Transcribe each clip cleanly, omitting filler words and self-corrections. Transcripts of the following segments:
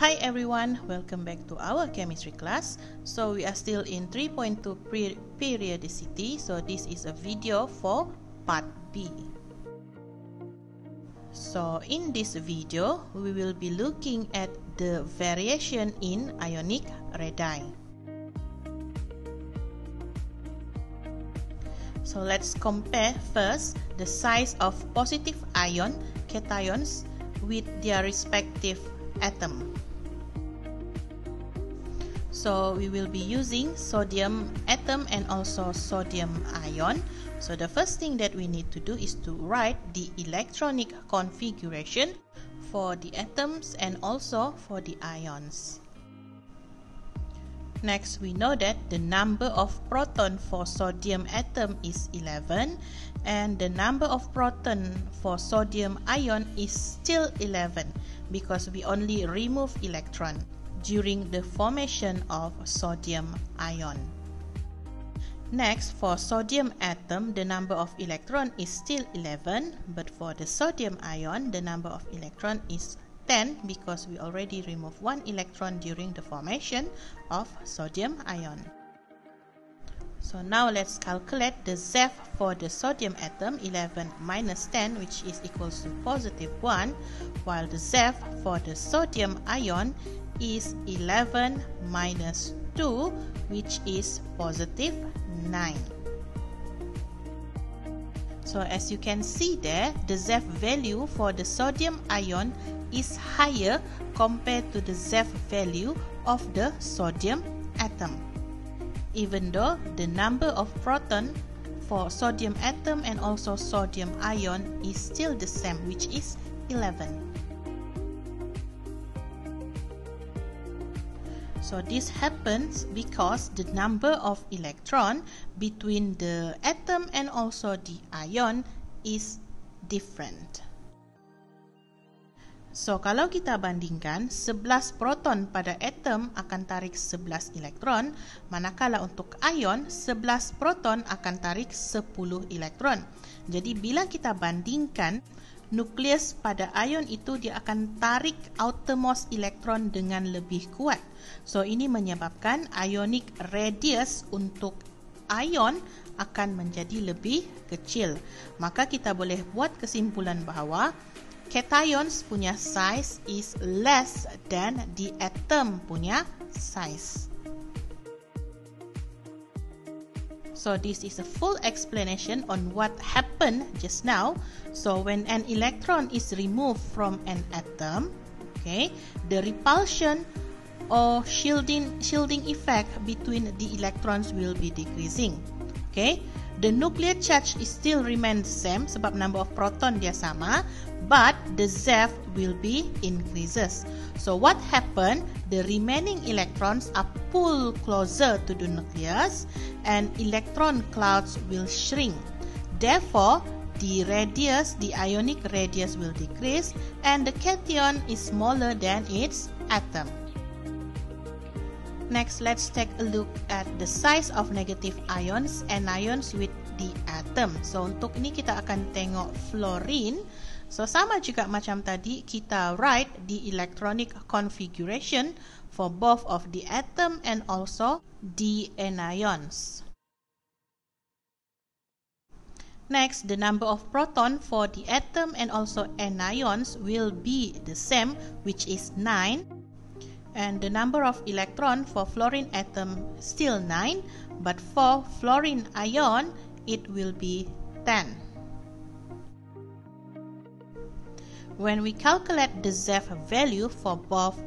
Hi everyone, welcome back to our chemistry class. So we are still in 3.2 periodicity. So this is a video for part B. So in this video, we will be looking at the variation in ionic radii. So let's compare first the size of positive ion cations with their respective atom. So we will be using sodium atom and also sodium ion. So the first thing that we need to do is to write the electronic configuration for the atoms and also for the ions. Next, we know that the number of proton for sodium atom is 11 and the number of proton for sodium ion is still 11 because we only remove electron during the formation of sodium ion. Next, for sodium atom, the number of electron is still 11, but for the sodium ion, the number of electron is 10 because we already remove one electron during the formation of sodium ion. So now let's calculate the ZeV for the sodium atom, 11 minus 10, which is equals to positive 1, while the ZeV for the sodium ion is 11 minus 2, which is positive 9. So as you can see there, the ZeV value for the sodium ion is higher compared to the ZeV value of the sodium atom, even though the number of proton for sodium atom and also sodium ion is still the same, which is 11. So this happens because the number of electron between the atom and also the ion is different. So kalau kita bandingkan 11 proton pada atom akan tarik 11 elektron, manakala untuk ion 11 proton akan tarik 10 elektron. Jadi bila kita bandingkan, nukleus pada ion itu dia akan tarik outermost elektron dengan lebih kuat. So ini menyebabkan ionic radius untuk ion akan menjadi lebih kecil. Maka kita boleh buat kesimpulan bahawa cations punya size is less than the atom punya size. So this is a full explanation on what happened just now. So when an electron is removed from an atom, okay, the repulsion or shielding effect between the electrons will be decreasing. Okay, the nuclear charge is still remain the same sebab number of proton dia sama, but the ZeV will be increases. So what happened? The remaining electrons are pulled closer to the nucleus and electron clouds will shrink. Therefore, the radius, the ionic radius will decrease and the cation is smaller than its atom. Next, let's take a look at the size of negative ions and anions with the atom. So untuk ini kita akan tengok fluorine. So sama juga macam tadi, kita write the electronic configuration for both of the atom and also the anions. Next, the number of proton for the atom and also anions will be the same, which is 9. And the number of electron for fluorine atom still 9, but for fluorine ion, it will be 10. When we calculate the ZeV value for both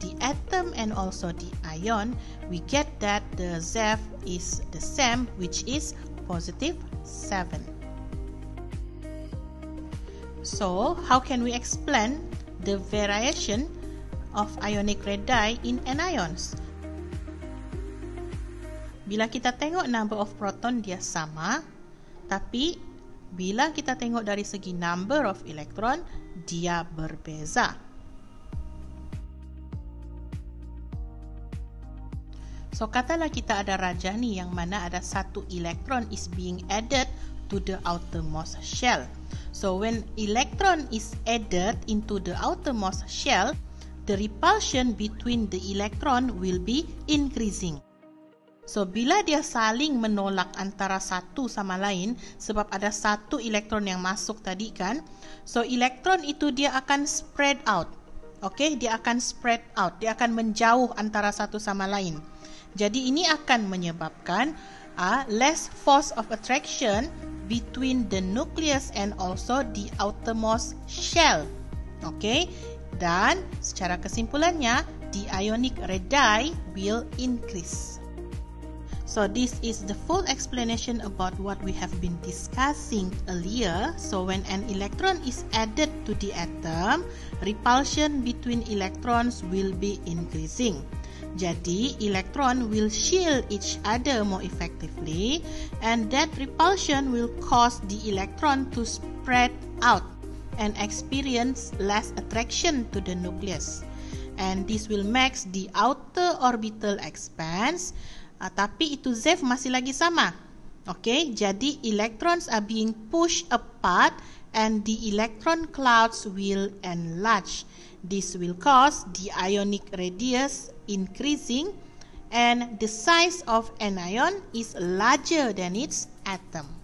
the atom and also the ion, we get that the ZeV is the same, which is positive 7. So, how can we explain the variation of ionic radii in anions? Bila kita tengok number of proton dia sama, tapi bila kita tengok dari segi number of electron dia berbeza. So katalah kita ada rajah ni yang mana ada satu electron is being added to the outermost shell. So when electron is added into the outermost shell, the repulsion between the electron will be increasing. So, bila dia saling menolak antara satu sama lain, sebab ada satu elektron yang masuk tadi kan, so elektron itu dia akan spread out. Okay, dia akan spread out, dia akan menjauh antara satu sama lain. Jadi ini akan menyebabkan less force of attraction between the nucleus and also the outermost shell. Okay, dan secara kesimpulannya, the ionic radii will increase. So this is the full explanation about what we have been discussing earlier. So when an electron is added to the atom, repulsion between electrons will be increasing. Jadi, electron will shield each other more effectively, and that repulsion will cause the electron to spread out and experience less attraction to the nucleus. And this will make the outer orbital expands. Tapi itu Z masih lagi sama. Okay, jadi electrons are being pushed apart and the electron clouds will enlarge. This will cause the ionic radius increasing and the size of anion is larger than its atom.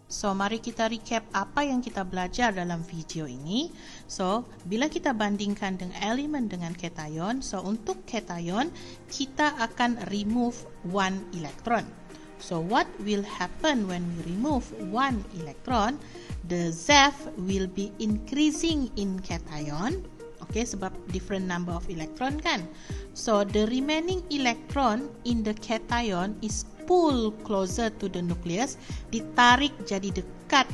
So, mari kita recap apa yang kita belajar dalam video ini. So, bila kita bandingkan dengan elemen dengan cation, so untuk cation, kita akan remove one electron. So, what will happen when we remove one electron? The Z will be increasing in cation. Okay, sebab different number of electron kan. So, the remaining electron in the cation is pull closer to the nucleus, ditarik jadi dekat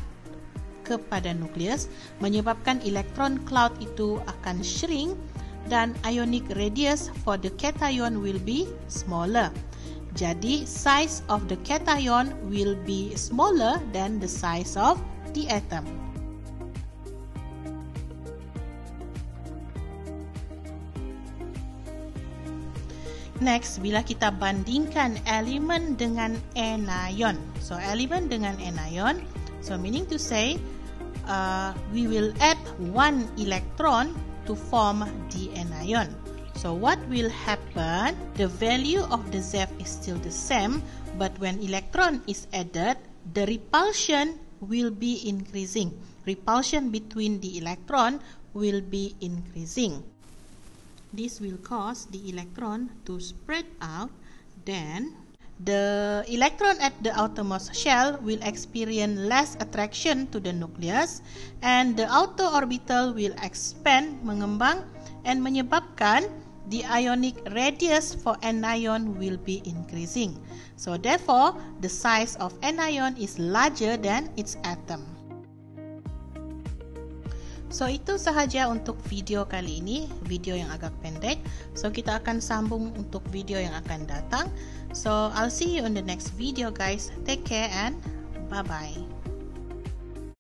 kepada nukleus, menyebabkan electron cloud itu akan shrink dan ionic radius for the cation will be smaller. Jadi size of the cation will be smaller than the size of the atom. Next, bila kita bandingkan elemen dengan anion. So, elemen dengan anion, so meaning to say, we will add one electron to form the anion. So, what will happen? The value of the Z is still the same, but when electron is added, the repulsion will be increasing. Repulsion between the electron will be increasing. This will cause the electron to spread out. Then, the electron at the outermost shell will experience less attraction to the nucleus, and the outer orbital will expand, mengembang, and menyebabkan the ionic radius for anion will be increasing. So, therefore, the size of anion is larger than its atom. So, itu sahaja untuk video kali ini, video yang agak pendek. So, kita akan sambung untuk video yang akan datang. So, I'll see you in the next video guys. Take care and bye-bye.